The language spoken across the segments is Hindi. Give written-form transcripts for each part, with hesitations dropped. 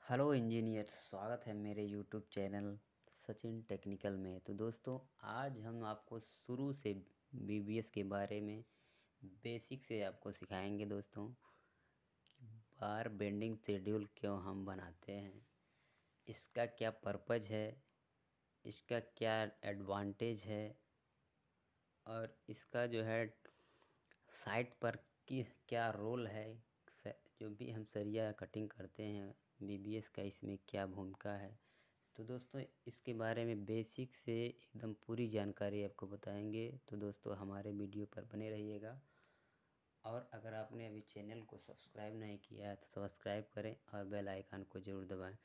हेलो इंजीनियर्स, स्वागत है मेरे यूट्यूब चैनल सचिन टेक्निकल में। तो दोस्तों, आज हम आपको शुरू से बीबीएस के बारे में बेसिक से आपको सिखाएंगे दोस्तों। बार बेंडिंग शेड्यूल क्यों हम बनाते हैं, इसका क्या पर्पज है, इसका क्या एडवांटेज है, और इसका जो है साइट पर की क्या रोल है। जो भी हम सरिया कटिंग करते हैं, बीबीएस का इसमें क्या भूमिका है। तो दोस्तों, इसके बारे में बेसिक से एकदम पूरी जानकारी आपको बताएंगे। तो दोस्तों, हमारे वीडियो पर बने रहिएगा। और अगर आपने अभी चैनल को सब्सक्राइब नहीं किया है तो सब्सक्राइब करें और बेल आइकन को ज़रूर दबाएं।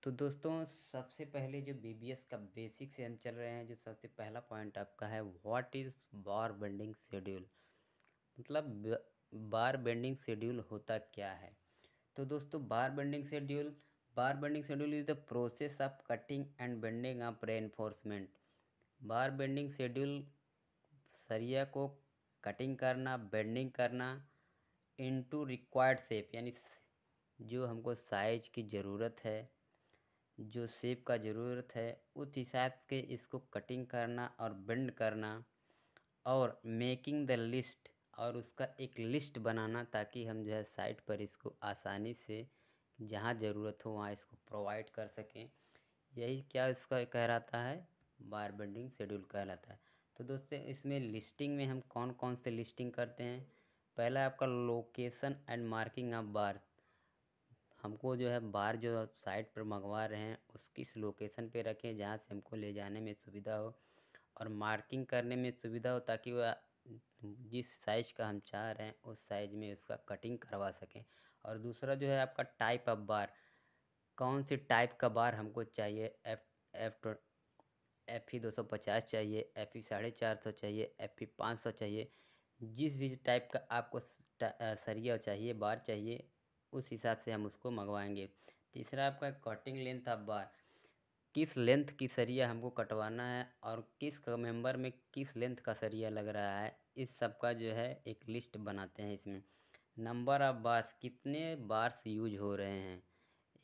तो दोस्तों, सबसे पहले जो बीबीएस का बेसिक से हम चल रहे हैं, जो सबसे पहला पॉइंट आपका है, what is bar bending schedule. मतलब बार बेंडिंग शेड्यूल होता क्या है। तो दोस्तों, बार bending schedule is the process of cutting and bending of reinforcement. Bar bending schedule सरिया को कटिंग करना, बेंडिंग करना इनटू रिक्वायर्ड शेप, यानी जो हमको साइज की ज़रूरत है, जो शेप का ज़रूरत है, उस हिसाब के इसको कटिंग करना और बेंड करना, और मेकिंग द लिस्ट, और उसका एक लिस्ट बनाना, ताकि हम जो है साइट पर इसको आसानी से जहाँ ज़रूरत हो वहाँ इसको प्रोवाइड कर सकें। यही क्या इसका कहलाता है, बार बेंडिंग शेड्यूल कहलाता है। तो दोस्तों, इसमें लिस्टिंग में हम कौन कौन से लिस्टिंग करते हैं। पहला है आपका लोकेशन एंड मार्किंग ऑफ बार। हमको जो है बार जो साइट पर मंगवा रहे हैं उस किस लोकेशन पे रखें जहाँ से हमको ले जाने में सुविधा हो और मार्किंग करने में सुविधा हो, ताकि वह जिस साइज़ का हम चाह रहे हैं उस साइज़ में उसका कटिंग करवा सकें। और दूसरा जो है आपका टाइप ऑफ बार, कौन सी टाइप का बार हमको चाहिए। एफ ई 250 चाहिए, एफ ई 450 चाहिए, एफ ई 500 चाहिए। जिस भी टाइप का आपको सरिया चाहिए, बार चाहिए, उस हिसाब से हम उसको मंगवाएंगे। तीसरा आपका कटिंग लेंथ ऑफ बार, किस लेंथ की सरिया हमको कटवाना है और किस मेंबर में किस लेंथ का सरिया लग रहा है, इस सब का जो है एक लिस्ट बनाते हैं इसमें। नंबर ऑफ बार्स, कितने बार्स यूज हो रहे हैं,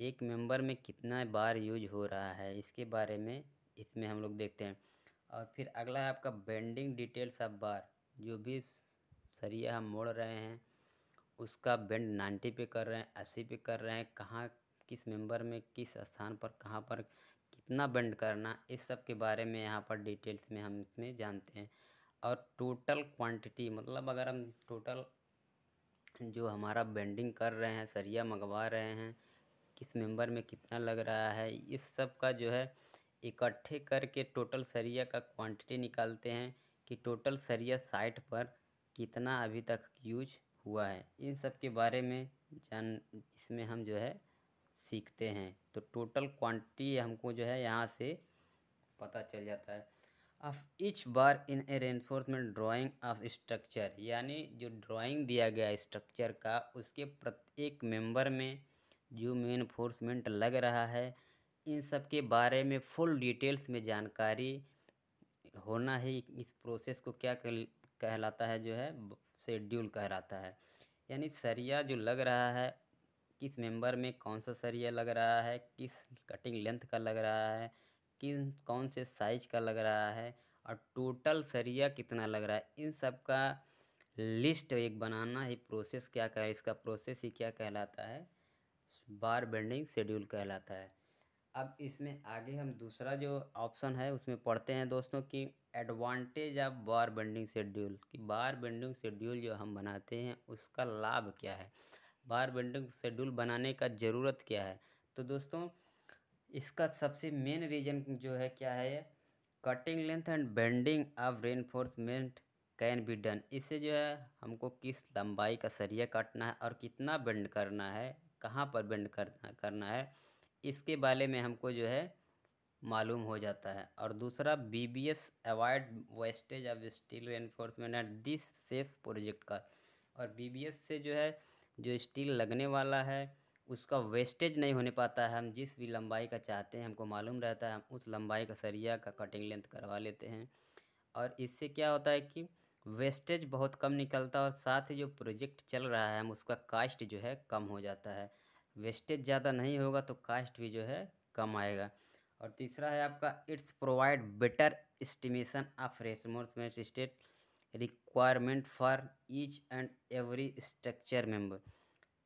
एक मेंबर में कितना बार यूज हो रहा है, इसके बारे में इसमें हम लोग देखते हैं। और फिर अगला है आपका बेंडिंग डिटेल्स ऑफ बार, जो भी सरिया हम मोड़ रहे हैं उसका बेंड 90 पे कर रहे हैं, 80 पे कर रहे हैं, कहाँ किस मेंबर में किस स्थान पर कहाँ पर कितना बेंड करना, इस सब के बारे में यहाँ पर डिटेल्स में हम इसमें जानते हैं। और टोटल क्वांटिटी, मतलब अगर हम टोटल जो हमारा बेंडिंग कर रहे हैं, सरिया मंगवा रहे हैं, किस मेंबर में कितना लग रहा है, इस सब का जो है इकट्ठे करके टोटल सरिया का क्वांटिटी निकालते हैं कि टोटल सरिया साइट पर कितना अभी तक यूज हुआ है। इन सब के बारे में इसमें हम जो है सीखते हैं। तो टोटल क्वांटिटी हमको जो है यहाँ से पता चल जाता है। Of each bar in A reinforcement drying of structure, यानी जो ड्राइंग दिया गया स्ट्रक्चर का, उसके प्रत्येक मेंबर में जो रेनफोर्समेंट लग रहा है, इन सब के बारे में फुल डिटेल्स में जानकारी होना ही इस प्रोसेस को क्या कहलाता है, जो है शेड्यूल कहलाता है। यानी सरिया जो लग रहा है, किस मेंबर में कौन सा सरिया लग रहा है, किस कटिंग लेंथ का लग रहा है, किन कौन से साइज का लग रहा है, और टोटल सरिया कितना लग रहा है, इन सब का लिस्ट एक बनाना ही प्रोसेस क्या कह इसका प्रोसेस ही क्या कहलाता है, बार बेंडिंग शेड्यूल कहलाता है। अब इसमें आगे हम दूसरा जो ऑप्शन है उसमें पढ़ते हैं दोस्तों कि advantage of bar bending schedule, कि बार बेंडिंग शेड्यूल जो हम बनाते हैं उसका लाभ क्या है, बार बेंडिंग शेड्यूल बनाने का ज़रूरत क्या है। तो दोस्तों, इसका सबसे मेन रीज़न जो है क्या है, cutting length and bending of reinforcement can be done. इससे जो है हमको किस लंबाई का सरिया काटना है और कितना बेंड करना है, कहाँ पर बेंड करना है, इसके बारे में हमको जो है मालूम हो जाता है। और दूसरा, BBS avoid wastage of steel reinforcement at this safe project का, और बीबीएस से जो है जो स्टील लगने वाला है उसका वेस्टेज नहीं होने पाता है। हम जिस भी लंबाई का चाहते हैं, हमको मालूम रहता है, हम उस लंबाई का सरिया का कटिंग लेंथ करवा लेते हैं। और इससे क्या होता है कि वेस्टेज बहुत कम निकलता है, और साथ ही जो प्रोजेक्ट चल रहा है हम उसका कास्ट जो है कम हो जाता है। वेस्टेज ज़्यादा नहीं होगा तो कास्ट भी जो है कम आएगा। और तीसरा है आपका it's provide better estimation of reinforcement state requirement for each and every structure member.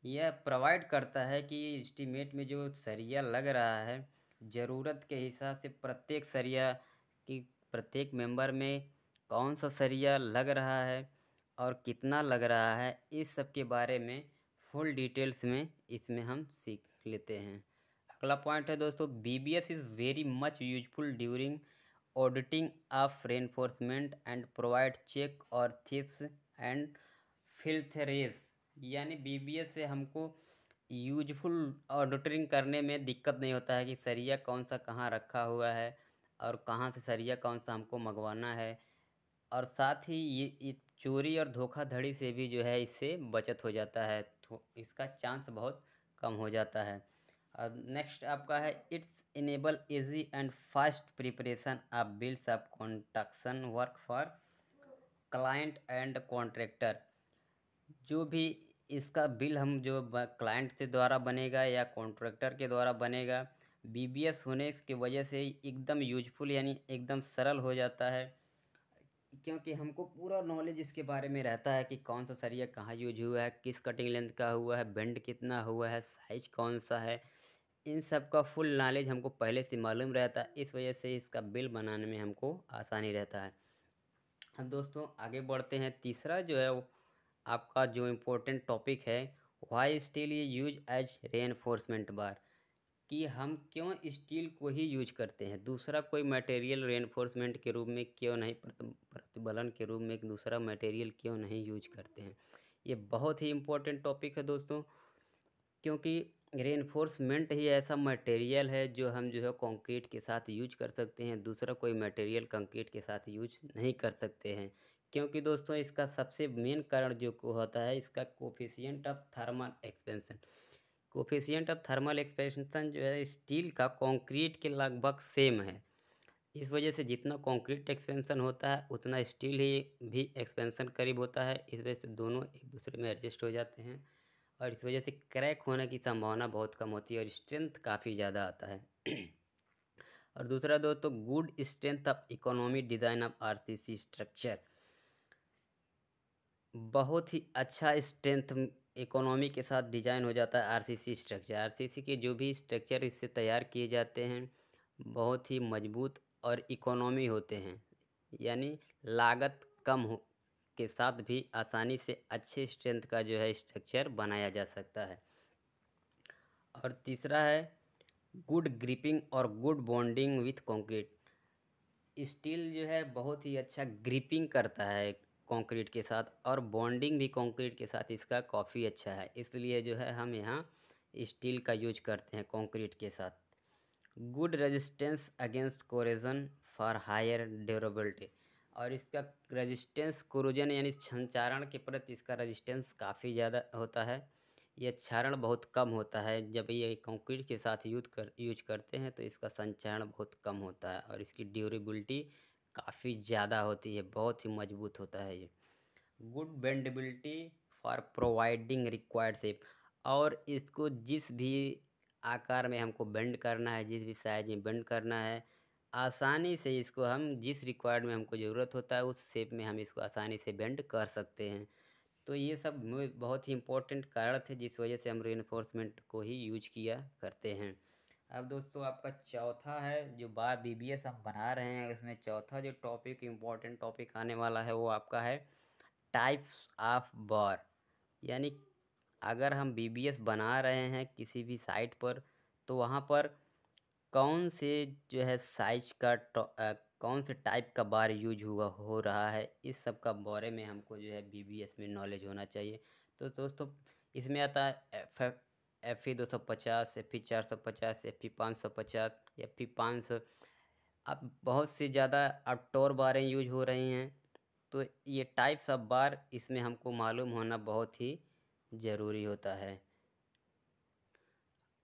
यह प्रोवाइड करता है कि एस्टीमेट में जो सरिया लग रहा है ज़रूरत के हिसाब से प्रत्येक सरिया की प्रत्येक मेंबर में कौन सा सरिया लग रहा है और कितना लग रहा है, इस सब के बारे में फुल डिटेल्स में इसमें हम सीख लेते हैं। अगला पॉइंट है दोस्तों, BBS is very much useful during auditing of reinforcement and provide check और थिप्स एंड फिल्थरेज। यानी बीबीएस से हमको यूजफुल ऑडिटिंग करने में दिक्कत नहीं होता है कि सरिया कौन सा कहाँ रखा हुआ है और कहाँ से सरिया कौन सा हमको मंगवाना है। और साथ ही ये चोरी और धोखाधड़ी से भी जो है इससे बचत हो जाता है, तो इसका चांस बहुत कम हो जाता है। और नेक्स्ट आपका है it's enable easy and fast preparation of bills of construction work for client and contractor. जो भी इसका बिल हम जो क्लाइंट से द्वारा बनेगा या कॉन्ट्रैक्टर के द्वारा बनेगा, बीबीएस होने की वजह से एकदम यूजफुल यानी एकदम सरल हो जाता है, क्योंकि हमको पूरा नॉलेज इसके बारे में रहता है कि कौन सा सरिया कहाँ यूज हुआ है, किस कटिंग लेंथ का हुआ है, बेंड कितना हुआ है, साइज कौन सा है। इन सब का फुल नॉलेज हमको पहले से मालूम रहता है, इस वजह से इसका बिल बनाने में हमको आसानी रहता है। अब दोस्तों आगे बढ़ते हैं। तीसरा जो है वो आपका जो इम्पोर्टेंट टॉपिक है, वाई स्टील ये यूज एज रेनफोर्समेंट बार, कि हम क्यों स्टील को ही यूज करते हैं, दूसरा कोई मटेरियल रेनफोर्समेंट के रूप में क्यों नहीं, प्रतिबलन के रूप में एक दूसरा मटेरियल क्यों नहीं यूज करते हैं। ये बहुत ही इम्पोर्टेंट टॉपिक है दोस्तों, क्योंकि रेनफोर्समेंट ही ऐसा मटेरियल है जो हम जो है कंक्रीट के साथ यूज कर सकते हैं, दूसरा कोई मटेरियल कंक्रीट के साथ यूज नहीं कर सकते हैं। क्योंकि दोस्तों इसका सबसे मेन कारण जो को होता है इसका coefficient of thermal expansion. Coefficient of thermal expansion जो है स्टील का कंक्रीट के लगभग सेम है। इस वजह से जितना कंक्रीट एक्सपेंशन होता है उतना स्टील ही भी एक्सपेंशन करीब होता है, इस वजह से दोनों एक दूसरे में एडजस्ट हो जाते हैं और इस वजह से क्रैक होने की संभावना बहुत कम होती है और स्ट्रेंथ काफ़ी ज़्यादा आता है। और दूसरा दोस्तों, good strength of economy design of RCC structure. बहुत ही अच्छा स्ट्रेंथ इकोनॉमी के साथ डिजाइन हो जाता है आरसीसी स्ट्रक्चर। आरसीसी के जो भी स्ट्रक्चर इससे तैयार किए जाते हैं बहुत ही मजबूत और इकोनॉमी होते हैं, यानी लागत कम हो के साथ भी आसानी से अच्छे स्ट्रेंथ का जो है स्ट्रक्चर बनाया जा सकता है। और तीसरा है गुड ग्रिपिंग और good bonding with concrete. Steel जो है बहुत ही अच्छा ग्रिपिंग करता है कंक्रीट के साथ और बॉन्डिंग भी कंक्रीट के साथ इसका काफ़ी अच्छा है, इसलिए जो है हम यहाँ स्टील का यूज करते हैं कंक्रीट के साथ। Good resistance against corrosion for higher durability. और इसका रेजिस्टेंस कोरोजन यानी संचारण के प्रति इसका रेजिस्टेंस काफ़ी ज़्यादा होता है। यह क्षारण बहुत कम होता है, जब ये कंक्रीट के साथ यूज करते हैं तो इसका संचारण बहुत कम होता है और इसकी ड्यूरेबिलिटी काफ़ी ज़्यादा होती है, बहुत ही मजबूत होता है ये। Good bendability for providing required shape. और इसको जिस भी आकार में हमको बेंड करना है, जिस भी साइज में बेंड करना है, आसानी से इसको हम जिस रिक्वायर्ड में हमको ज़रूरत होता है उस शेप में हम इसको आसानी से बेंड कर सकते हैं। तो ये सब बहुत ही इम्पोर्टेंट कारण थे जिस वजह से हम रेनफोर्समेंट को ही यूज किया करते हैं। अब दोस्तों आपका चौथा है जो बार बीबीएस हम बना रहे हैं, उसमें चौथा जो टॉपिक इम्पोर्टेंट टॉपिक आने वाला है वो आपका है टाइप्स ऑफ बार। यानी अगर हम बीबीएस बना रहे हैं किसी भी साइट पर तो वहाँ पर कौन से जो है साइज का कौन से टाइप का बार यूज हुआ हो रहा है, इस सब का बारे में हमको जो है बीबीएस में नॉलेज होना चाहिए। तो दोस्तों इसमें आता है FE 250, FE 450, FE 550, FE 500। अब बहुत सी ज़्यादा अब टोर बारें यूज हो रही हैं, तो ये टाइप्स ऑफ बार इसमें हमको मालूम होना बहुत ही ज़रूरी होता है।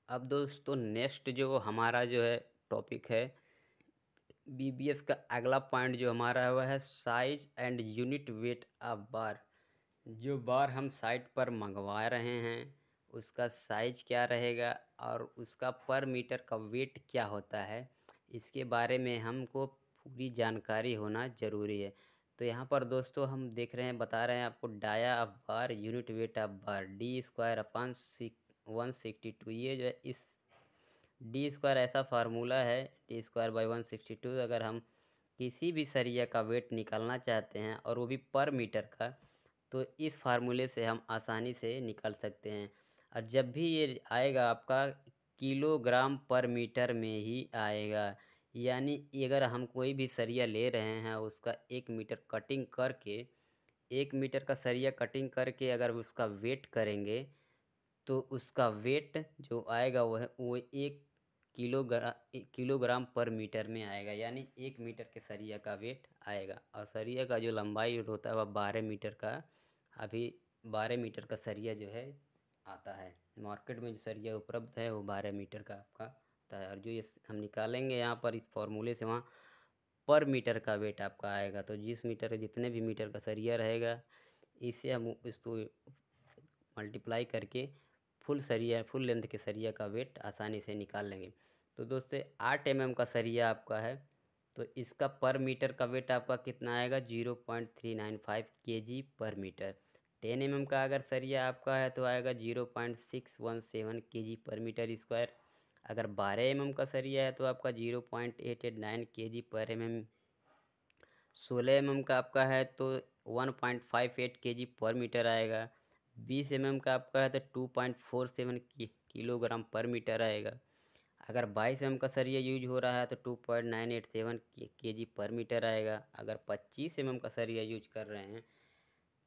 अब दोस्तों नेक्स्ट जो हमारा जो है टॉपिक है बीबीएस का अगला पॉइंट जो हमारा है वह है size and unit weight of बार। जो बार हम साइट पर मंगवा रहे हैं उसका साइज क्या रहेगा और उसका पर मीटर का वेट क्या होता है, इसके बारे में हमको पूरी जानकारी होना ज़रूरी है। तो यहाँ पर दोस्तों हम देख रहे हैं, बता रहे हैं आपको, dia of bar unit weight of bar D square upon 162। ये जो है, इस डी स्क्वायर ऐसा फार्मूला है, डी स्क्वायर बाई 162। अगर हम किसी भी सरिया का वेट निकालना चाहते हैं और वो भी पर मीटर का, तो इस फार्मूले से हम आसानी से निकाल सकते हैं। और जब भी ये आएगा आपका किलोग्राम पर मीटर में ही आएगा, यानी अगर हम कोई भी सरिया ले रहे हैं, उसका 1 मीटर कटिंग करके, 1 मीटर का सरिया कटिंग करके अगर उसका वेट करेंगे, तो उसका वेट जो आएगा वो 1 किलोग्राम पर मीटर में आएगा, यानी 1 मीटर के सरिया का वेट आएगा। और सरिया का जो लंबाई होता है वह 12 मीटर का, अभी 12 मीटर का सरिया जो है आता है मार्केट में। जो सरिया उपलब्ध है वो 12 मीटर का आपका आता है। और जो ये हम निकालेंगे यहाँ पर इस फॉर्मूले से, वहाँ पर मीटर का वेट आपका आएगा। तो जिस मीटर जितने भी मीटर का सरिया रहेगा, इससे हम इसको मल्टीप्लाई करके फुल लेंथ के सरिया का वेट आसानी से निकाल लेंगे। तो दोस्तों 8 mm का सरिया आपका है, तो इसका पर मीटर का वेट आपका कितना आएगा, 0.395 kg पर मीटर। 10 mm का अगर सरिया आपका है तो आएगा 0.617 kg पर मीटर स्क्वायर। अगर 12 mm का सरिया है तो आपका 0.889 kg पर mm। 16 mm का आपका है तो 1.58 kg पर मीटर आएगा। 20 mm का आपका है तो 2.47 किलोग्राम पर मीटर आएगा। अगर 22 mm का सरिया यूज हो रहा है तो 2.987 kg पर मीटर आएगा। अगर 25 mm का सरिया यूज कर रहे हैं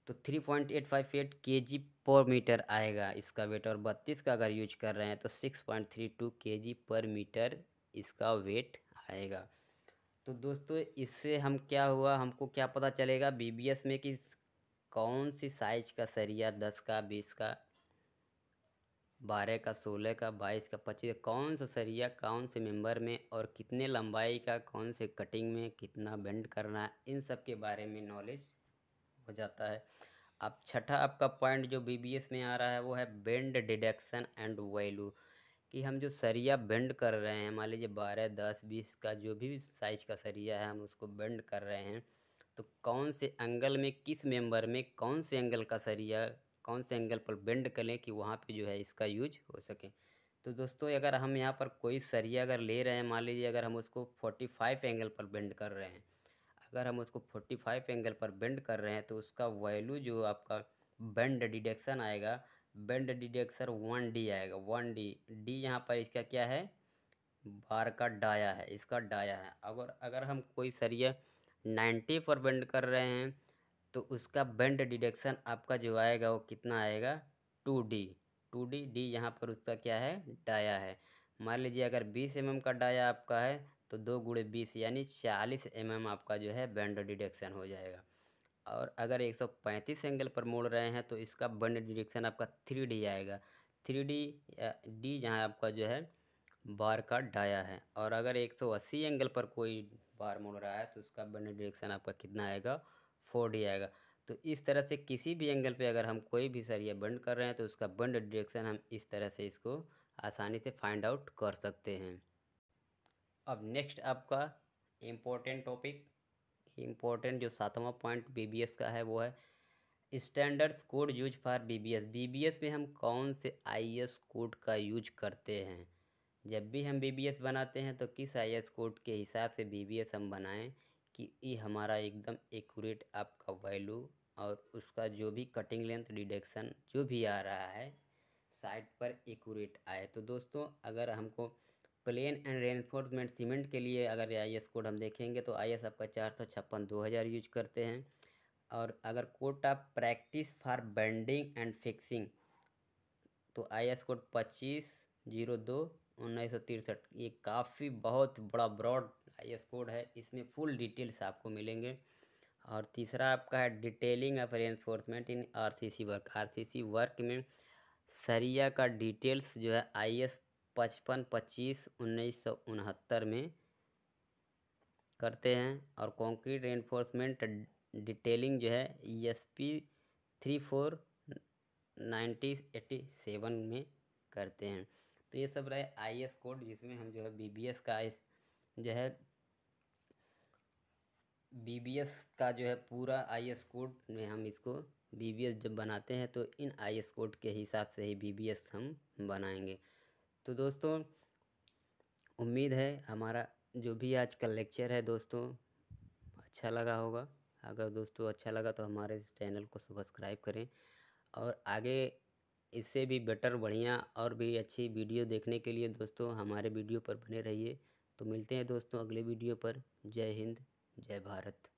तो 3.858 kg पर मीटर आएगा इसका वेट। और 32 का अगर यूज कर रहे हैं तो 6.32 kg पर मीटर इसका वेट आएगा। तो दोस्तों इससे हम क्या हुआ, हमको क्या पता चलेगा बीबीएस में कि कौन सी साइज का सरिया, 10 का, 20 का, 12 का, 16 का, 22 का, 25 कौन सा सरिया कौन से मेंबर में और कितने लंबाई का, कौन से कटिंग में कितना बेंड करना है, इन सब के बारे में नॉलेज हो जाता है। अब छठा आपका पॉइंट जो बीबीएस में आ रहा है वो है बेंड डिडक्शन एंड वैल्यू। कि हम जो सरिया बेंड कर रहे हैं, मान लीजिए 12, 10, 20 का जो भी साइज का सरिया है, हम उसको बेंड कर रहे हैं, तो कौन से एंगल में, किस मेंबर में कौन से एंगल का सरिया, कौन से एंगल पर बेंड करें कि वहाँ पे जो है इसका यूज हो सके। तो दोस्तों अगर हम यहाँ पर कोई सरिया अगर ले रहे हैं, मान लीजिए अगर हम उसको 45 एंगल पर बेंड कर रहे हैं, अगर हम उसको 45 एंगल पर बेंड कर रहे हैं तो उसका वैल्यू जो आपका बेंड डिडक्शन आएगा, बेंड डिडक्शन 1D आएगा। 1D, डी यहाँ पर इसका क्या है, बार का डाया है, इसका डाया है। अगर हम कोई सरिया 90 पर बेंड कर रहे हैं तो उसका बेंड डिडक्शन आपका जो आएगा वो कितना आएगा, 2D। 2D, डी यहाँ पर उसका क्या है, डाया है। मान लीजिए अगर 20 mm का डाया आपका है तो 2 × 20 यानी 40 mm आपका जो है बेंड डिडक्शन हो जाएगा। और अगर 135 एंगल पर मोड़ रहे हैं तो इसका बेंड डिडक्शन आपका 3D आएगा। 3D डी जहाँ आपका जो है बार का डाया है। और अगर 180 एंगल पर कोई बार मुड़ रहा है तो उसका बेंड डिरेक्शन आपका कितना आएगा, 4D आएगा। तो इस तरह से किसी भी एंगल पे अगर हम कोई भी सरिया बेंड कर रहे हैं तो उसका बेंड डिरेक्शन हम इस तरह से इसको आसानी से फाइंड आउट कर सकते हैं। अब नेक्स्ट आपका इम्पोर्टेंट टॉपिक, इम्पोर्टेंट जो 7वां पॉइंट बीबीएस का है वो है standards code use for BBS. BBS में हम कौन से आईएस कोड का यूज करते हैं, जब भी हम बीबीएस बनाते हैं तो किस आईएस कोड के हिसाब से बीबीएस हम बनाएं कि ये हमारा एकदम एक्यूरेट आपका वैल्यू और उसका जो भी कटिंग लेंथ डिडक्शन जो भी आ रहा है साइड पर एक्यूरेट आए। तो दोस्तों अगर हमको प्लेन एंड रेनफोर्समेंट सीमेंट के लिए अगर आईएस कोड हम देखेंगे तो आईएस आपका 456-2000 यूज करते हैं। और अगर कोड आप practice for bending and fixing तो आईएस कोड 25/02/1963, ये काफ़ी बहुत बड़ा ब्रॉड आईएस कोड है, इसमें फुल डिटेल्स आपको मिलेंगे। और तीसरा आपका है detailing of reinforcement in RCC work. RCC work में सरिया का डिटेल्स जो है आईएस 55/25/1969 में करते हैं। और कंक्रीट रेनफोर्समेंट डिटेलिंग जो है ESP 34 1987 में करते हैं। तो ये सब रहे IAS कोड, जिसमें हम जो है BBS का जो है BBS का जो है पूरा IAS कोड में हम इसको BBS जब बनाते हैं तो इन IAS कोड के हिसाब से ही BBS हम बनाएंगे। तो दोस्तों, उम्मीद है हमारा जो भी आज का लेक्चर है दोस्तों अच्छा लगा होगा। अगर दोस्तों अच्छा लगा तो हमारे इस चैनल को सब्सक्राइब करें, और आगे इससे भी बेटर, बढ़िया और भी अच्छी वीडियो देखने के लिए दोस्तों हमारे वीडियो पर बने रहिए। तो मिलते हैं दोस्तों अगले वीडियो पर। जय हिंद, जय भारत।